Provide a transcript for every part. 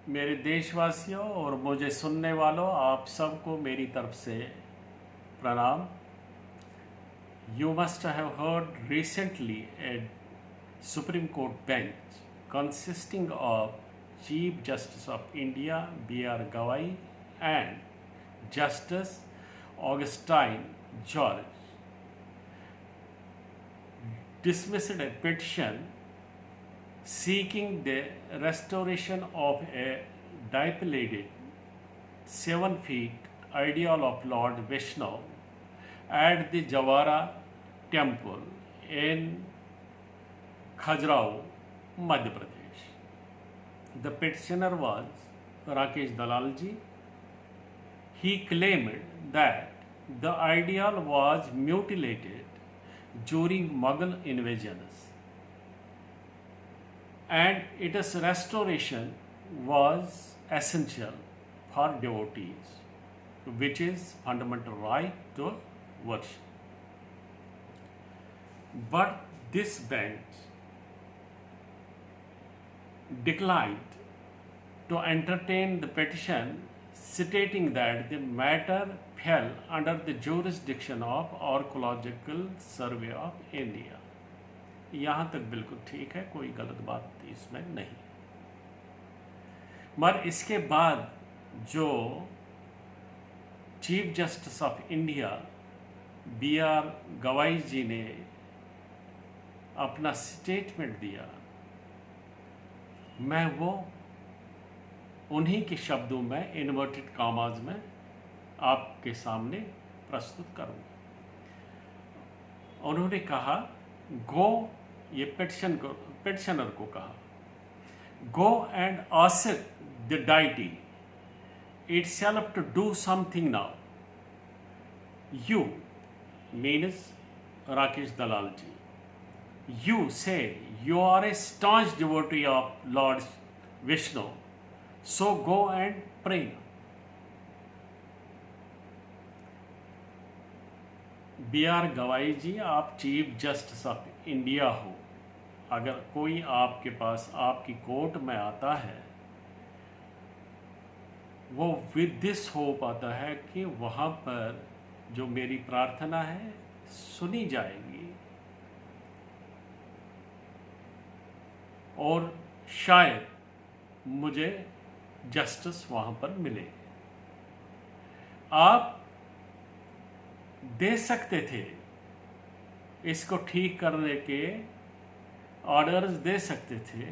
मेरे देशवासियों और मुझे सुनने वालों, आप सबको मेरी तरफ से प्रणाम। You must have heard recently a Supreme Court bench consisting of Chief Justice of India B.R. Gawai and Justice Augustine George dismissed a petition seeking the restoration of a dilapidated 7 feet ideal of Lord Vishnu at the Jawara Temple in Khajuraho, Madhya Pradesh. The petitioner was Rakesh Dalalji. He claimed that the ideal was mutilated during Mughal invasions and its restoration was essential for devotees, which is fundamental right to worship. But this bench declined to entertain the petition, stating that the matter fell under the jurisdiction of Archaeological Survey of India. यहाँ तक बिल्कुल ठीक है, कोई गलत बात इसमें नहीं। मगर इसके बाद जो chief justice of India B.R. गवाई जी ने अपना स्टेटमेंट दिया, मैं वो उन्हीं के शब्दों में इन्वर्टेड कॉमास में आपके सामने प्रस्तुत करूँगा। उन्होंने कहा, गो, ये पेटिशनर को कहा, go and ask the deity itself to do something now. You, means Rakesh Dalalji, you say you are a staunch devotee of Lord Vishnu, so go and pray. B.R. गवाई जी, आप चीफ जस्टिस ऑफ इंडिया हो। अगर कोई आपके पास आपकी court में आता है, वो विद दिस होप आता है कि वहाँ पर जो मेरी प्रार्थना है सुनी जाएगी और शायद मुझे जस्टिस वहाँ पर मिले। आप दे सकते थे, इसको ठीक करने के ऑर्डर्स दे सकते थे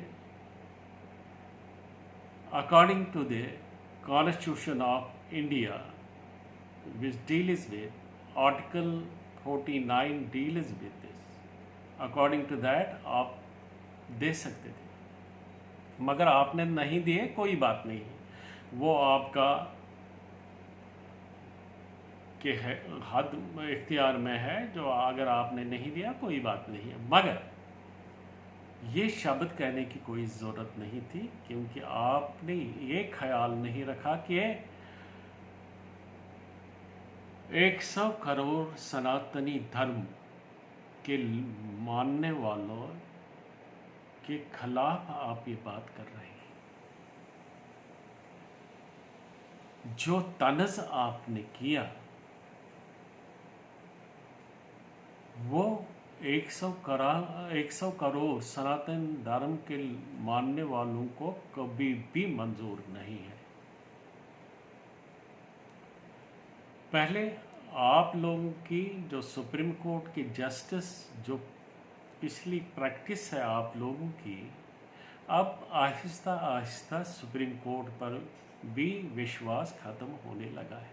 according to the Constitution of India, which deals with Article 49 deals with this. According to that, आप दे सकते थे, मगर आपने नहीं दिए, कोई बात नहीं, वो आपका के हद इख्तियार में है। जो अगर आपने नहीं दिया, कोई बात नहीं है, मगर ये शब्द कहने की कोई ज़रूरत नहीं थी, क्योंकि आपने ये ख्याल नहीं रखा कि 100 करोड़ सनातनी धर्म के मानने वालों के खिलाफ आप ये बात कर रहे हैं। जो तनज़ आपने किया वो 100 करोड़ सनातन धर्म के मानने वालों को कभी भी मंजूर नहीं है। पहले आप लोगों की जो सुप्रीम कोर्ट की जस्टिस, जो पिछली प्रैक्टिस है आप लोगों की, अब आहिस्ता आहिस्ता सुप्रीम कोर्ट पर भी विश्वास खत्म होने लगा है।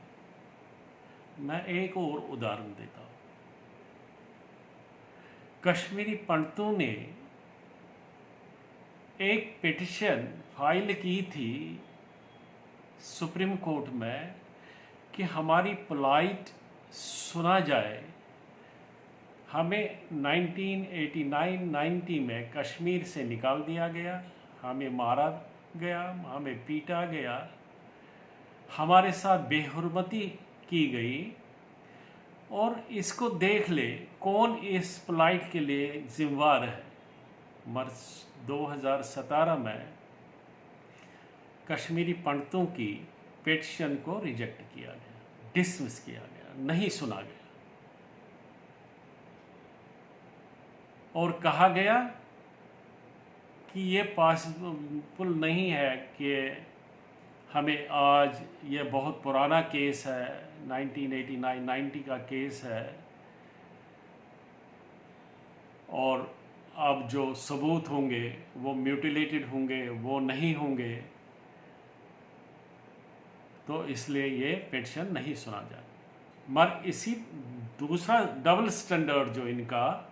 मैं एक और उदाहरण देता हूँ। कश्मीरी पंडितों ने एक पिटिशन फाइल की थी सुप्रीम कोर्ट में कि हमारी प्लाइट सुना जाए। हमें 1989-90 में कश्मीर से निकाल दिया गया, हमें मारा गया, हमें पीटा गया, हमारे साथ बेहुरमती की गई, और इसको देख ले कौन इस फ्लाइट के लिए जिम्मेवार है। मर्च 2017 में कश्मीरी पंडितों की पिटीशन को रिजेक्ट किया गया, डिसमिस किया गया, नहीं सुना गया और कहा गया कि ये पॉसिबल नहीं है कि हमें आज, ये बहुत पुराना केस है, 1989-90 का केस है और अब जो सबूत होंगे वो म्यूटिलेटेड होंगे, वो नहीं होंगे, तो इसलिए ये पिटीशन नहीं सुना जाए। मगर इसी दूसरा डबल स्टैंडर्ड जो इनका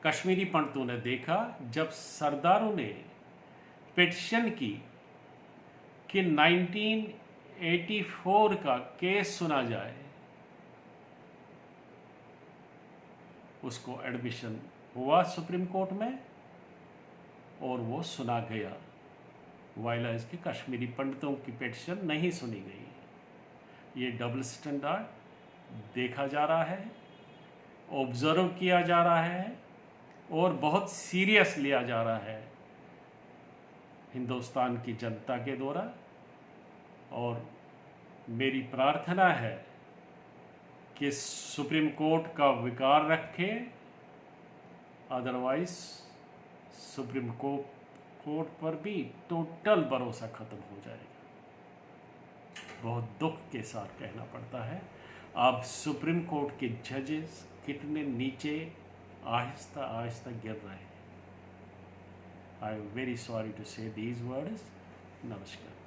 कश्मीरी पंडितों ने देखा, जब सरदारों ने पिटीशन की कि 1984 का केस सुना जाए, उसको एडमिशन हुआ सुप्रीम कोर्ट में और वो सुना गया, वाइल्ड के कश्मीरी पंडितों की पिटीशन नहीं सुनी गई। ये डबल स्टैंडर्ड देखा जा रहा है, ऑब्जर्व किया जा रहा है और बहुत सीरियस लिया जा रहा है हिंदुस्तान की जनता के द्वारा। और मेरी प्रार्थना है कि सुप्रीम कोर्ट का विकार रखे, अदरवाइज सुप्रीम कोर्ट पर भी टोटल भरोसा खत्म हो जाएगा। बहुत दुख के साथ कहना पड़ता है, अब सुप्रीम कोर्ट के जजेस कितने नीचे आहिस्ता आहिस्ता गिर रहे हैं। I am very sorry to say these words. नमस्कार।